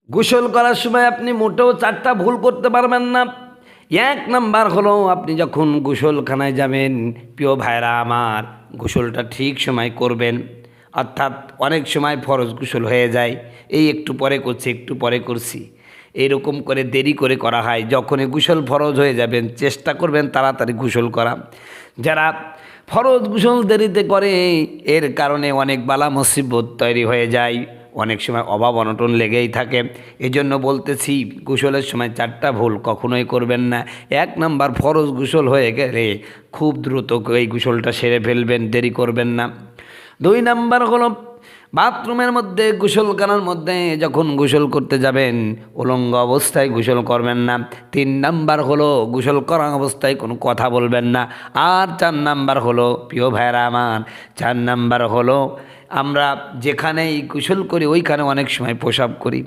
গোসল করার সময় আপনি মোটেও 4টা ভুল করতে পারবেন না। এক নাম্বার হলো, আপনি যখন গোসলখানায় যাবেন, প্রিয় ভাইরা আমার, গোসলটা ঠিক সময় করবেন। অর্থাৎ অনেক সময় ফরজ গোসল হয়ে যায়, এই একটু পরে করছি একটু পরে করছি, এইরকম করে দেরি করে করা হয়। যখনই গোসল ফরজ হয়ে যাবেন, চেষ্টা করবেন তাড়াতাড়ি গোসল করা। যারা ফরজ গোসল দেরিতে করে, এর কারণে অনেক বালা মুসিবত তৈরি হয়ে যায়, অনেক সময় অভাব অনটন লেগেই থাকে। এজন্য বলতেছি, গোসলের সময় 4টা ভুল কখনোই করবেন না। এক নাম্বার, ফরজ গোসল হয়ে গেলে খুব দ্রুত এই গোসলটা সেরে ফেলবেন, দেরি করবেন না। 2 নাম্বার হলো, বাথরুমের মধ্যে, গোসলখানার মধ্যে যখন গোসল করতে যাবেন, উলঙ্গ অবস্থায় গোসল করবেন না। 3 নাম্বার হলো, গোসল করা অবস্থায় কোনো কথা বলবেন না। আর 4 নাম্বার হলো, প্রিয় ভাইরা আমার, 4 নাম্বার হলো, আমরা যেখানেই গোসল করি ওইখানে অনেক সময় পেশাব করি।